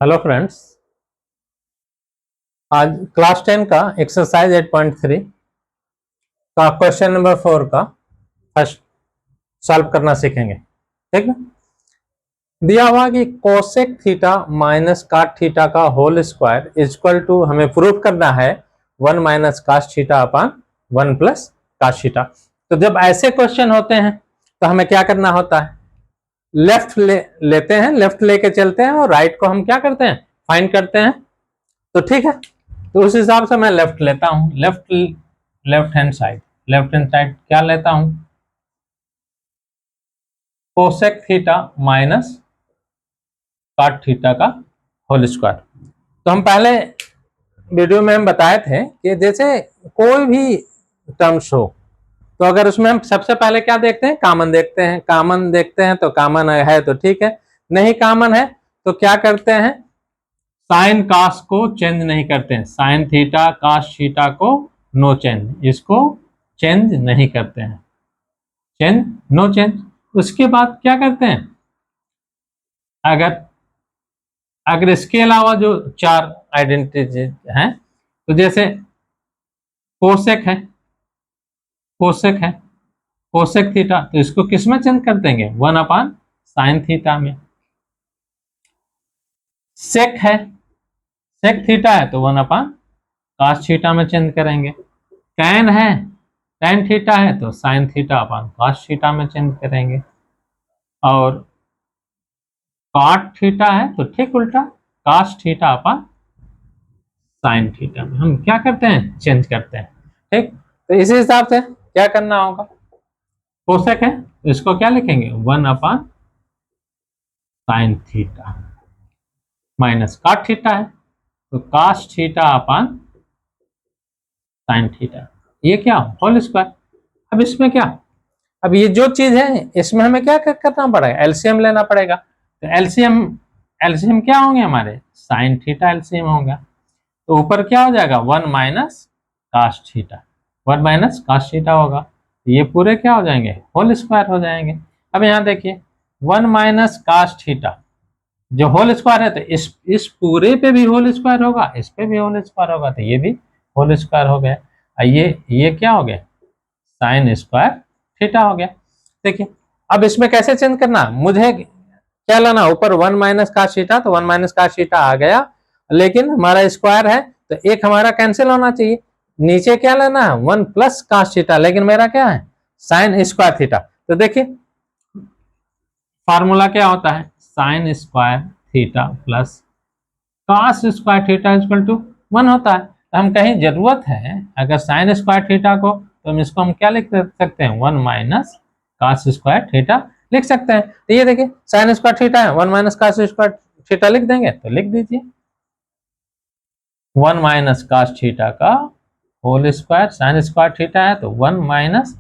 Hello friends, आज class 10 का exercise 8.3 का क्वेश्चन नंबर 4 का फर्स्ट सॉल्व करना सीखेंगे। ठीक है, दिया हुआ कि cosec theta minus cot theta का होल स्क्वायर इक्वल टू हमें प्रूफ करना है 1 minus cos theta upon 1 plus cos theta. तो जब ऐसे क्वेश्चन होते हैं तो हमें क्या करना होता है, लेफ्ट लेते हैं, लेफ्ट लेके चलते हैं और राइट को हम क्या करते हैं, फाइंड करते हैं। तो ठीक है, तो उस हिसाब से मैं लेफ्ट लेता हूं, लेफ्ट हैंड साइड क्या लेता हूं, cosec theta minus cot theta का होल स्क्वायर। तो हम पहले वीडियो में हम बताए थे कि जैसे कोई भी टर्म्स हो तो अगर उसमें हम सबसे पहले क्या देखते हैं, कॉमन देखते हैं तो कॉमन है तो ठीक है, नहीं कॉमन है तो क्या करते हैं, साइन कास को चेंज नहीं करते हैं, साइन थीटा कास थीटा को नो चेंज, इसको चेंज नहीं करते हैं, चेंज नो चेंज। उसके बाद क्या करते हैं, अगर अगर इसके अलावा जो चार आइडेंटिटी हैं, तो जैसे कोसेक है, कोसेक है, कोसेक थीटा, तो इसको किस में चेंज कर देंगे, 1 अपान साइन थीटा में। सेक है, सेक थीटा है तो 1 अपान कास थीटा में चेंज करेंगे। टैन है, टैन थीटा है तो sine theta upon cos theta में चेंज करेंगे। और कॉट थीटा है तो ठीक उल्टा, cos theta upon sine theta में हम क्या करते हैं, चेंज करते हैं। ठीक, तो इसी हिसाब से क्या करना होगा, कोसेक है तो इसको क्या लिखेंगे, 1 upon sine theta, minus cot theta है तो cos theta upon sine theta, ये क्या होल स्क्वायर। अब इसमें क्या, अब ये जो चीज है इसमें हमें क्या करना पड़ेगा, एलसीएम लेना पड़ेगा। तो एलसीएम एलसीएम क्या होंगे हमारे, साइन थीटा एलसीएम होगा, तो ऊपर क्या हो जाएगा, 1 minus cos theta, 1 minus cos theta होगा, तो ये पूरे क्या हो जाएंगे, होल स्क्वायर हो जाएंगे। अब यहाँ देखिए 1 माइनस कास थीटा जो होल स्क्वायर है, तो इस पूरे पे भी होल स्क्वायर होगा, इस पे भी होल स्क्वायर होगा, तो ये भी होल स्क्वायर हो गया। ये क्या हो गया, साइन स्क्वायर थीटा हो गया। देखिए अब इसमें कैसे चेंज करना, मुझे क्या लाना, ऊपर 1 माइनस कास थीटा, तो 1 माइनस कास थीटा आ गया, लेकिन हमारा स्क्वायर है तो एक हमारा कैंसिल होना चाहिए। नीचे क्या लेना है, 1 प्लस कास थीटा, लेकिन मेरा क्या है, साइन स्क्वायर थीटा। तो देखिए फार्मूला क्या होता है, sine square theta plus cos square theta equal to 1 होता है। तो हम कहीं जरूरत है अगर साइन स्क्वायर थीटा को, तो हम इसको हम क्या लिख सकते हैं, 1 माइनस कास स्क्वायर थीटा लिख सकते हैं। तो ये देखिए साइन स्क्वायर थीटा है, 1 माइनस कास स्क्वायर थीटा लिख देंगे, तो लिख दीजिए 1 माइनस कास थीटा का whole square, sine square theta है तो 1 माइनस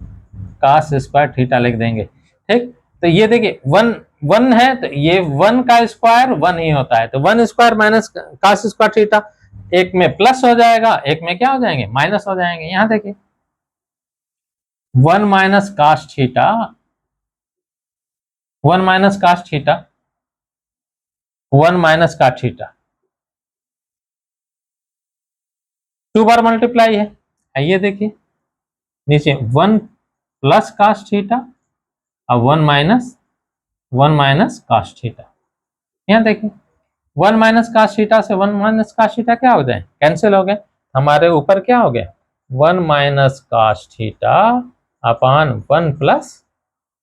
कास स्क्वायर थीटा लिख देंगे। ठीक, तो ये देखिए 1 1 है तो ये 1 का स्क्वायर 1 ही होता है, तो 1 square minus cos square theta, एक में प्लस हो जाएगा, एक में क्या हो जाएंगे, माइनस हो जाएंगे। यहां देखिए 1 minus cos theta, 1 minus cos theta, 1 minus cos theta 2 बार मल्टीप्लाई है। ये देखिए नीचे 1 प्लस कास थीटा और 1 माइनस कास थीटा। यहाँ देखिए 1 माइनस कास थीटा से 1 माइनस कास थीटा क्या हो गए, कैंसिल हो गए। हमारे ऊपर क्या हो गया, 1 minus cos theta upon 1 plus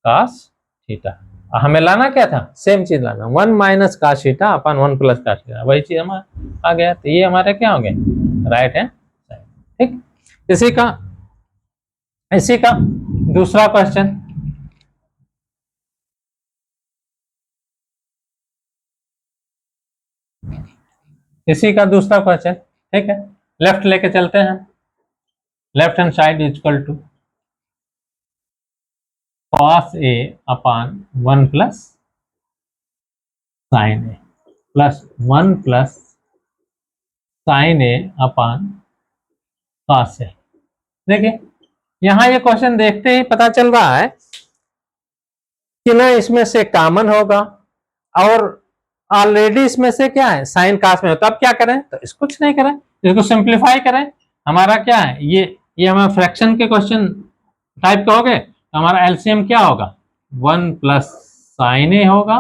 cos theta. हमें लाना क्या था, सेम चीज लाना, 1 minus cos theta upon 1 plus cos theta, वही चीज हमारा आ गया। तो ये हमारे क्या हो गए, राइट है। ठीक, इसी का दूसरा क्वेश्चन, इसी का दूसरा क्वेश्चन। ठीक है, लेफ्ट लेके चलते हैं, left hand side equal to cos A upon 1 plus sine A plus 1 plus sine A upon cos A. देखिए यहां ये क्वेश्चन देखते ही पता चल रहा है कि ना इसमें से कॉमन होगा, और ऑलरेडी इसमें से क्या है, साइन कास्ट में, तो अब क्या करें, तो इसको कुछ नहीं करें, इसको सिंप्लीफाई करें। हमारा क्या है, ये हमारा फ्रैक्शन के क्वेश्चन टाइप का हो गए, तो हमारा एलसीएम क्या होगा, 1 प्लस साइन ए होगा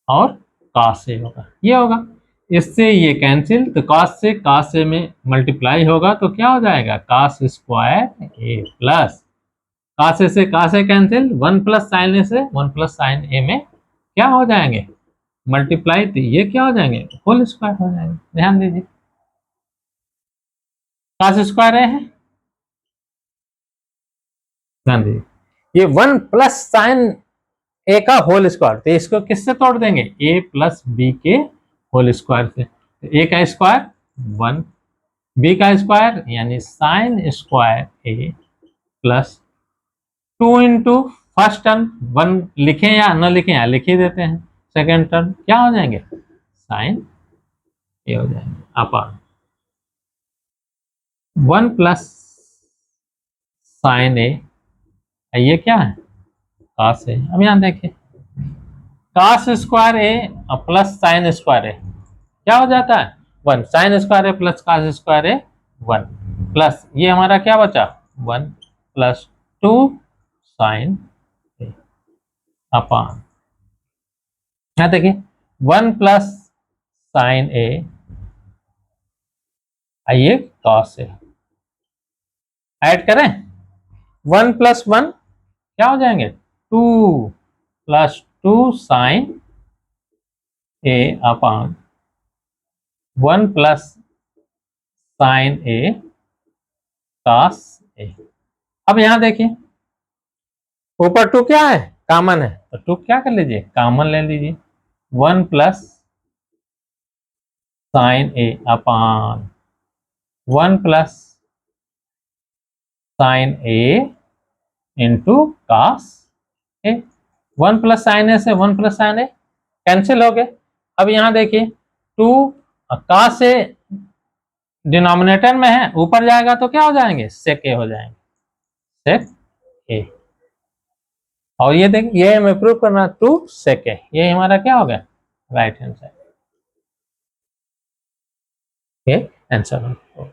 और कास ए होगा, ये होगा। इससे ये कैंसिल, तो कास से कास ए में मल्टीप्लाई होगा तो क्या हो जाएगा, कास स्क्वायर ए प्लस कास ए से कास ए कैंसिल, 1 प्लस साइन ए से 1 प्लस साइन ए में क्या हो जाएंगे, मल्टीप्लाई, तो ये क्या हो जाएंगे, होल स्क्वायर हो जाएंगे। ध्यान दीजिए, कास स्क्वायर ए है, ध्यान दीजिए, ये 1 प्लस साइन ए का होल स्क्वायर, तो इसको किससे तोड़ देंगे, ए प्लस बी के होल स्क्वायर से। तो ए का स्क्वायर 1, बी का स्क्वायर यानी साइन स्क्वायर ए प्लस 2 इंटू फर्स्ट टर्म 1 लिखें या न लिखें, या लिख ही देते हैं, सेकेंड टर्म क्या हो जाएंगे, साइन ए हो जाएंगे अपॉन 1 प्लस साइन ए, ये क्या है, कास ए। अब यहां देखिए, कास स्क्वायर ए प्लस साइन स्क्वायर ए क्या हो जाता है, 1 साइन स्क्वायर ए प्लस कास स्क्वायर ए 1 प्लस ये हमारा क्या बचा, 1 प्लस 2 साइन ए अपॉन, यहाँ देखिए 1 प्लस साइन ए, आइए कॉस ए ऐड करें, 1 प्लस 1 क्या हो जाएंगे, 2 plus 2 sign A upon 1 plus sine A cos A. अब यहां देखिए ऊपर 2 क्या है, कॉमन है, तो 2 क्या कर लीजिए, कॉमन ले लीजिए, 1 plus sine A upon 1 plus sine A into cos A. 1 plus sine ए से 1 प्लस साइन ए कैंसिल हो गए। अब यहां देखिए 2 कॉस ए डिनोमिनेटर में है, ऊपर जाएगा तो क्या हो जाएंगे, सेक ए हो जाएंगे, सेक ए। और ये देखिए ये हमें प्रूव करना 2 सेक ए, ये हमारा क्या हो गया, राइट हैंड साइड, ये आंसर हो।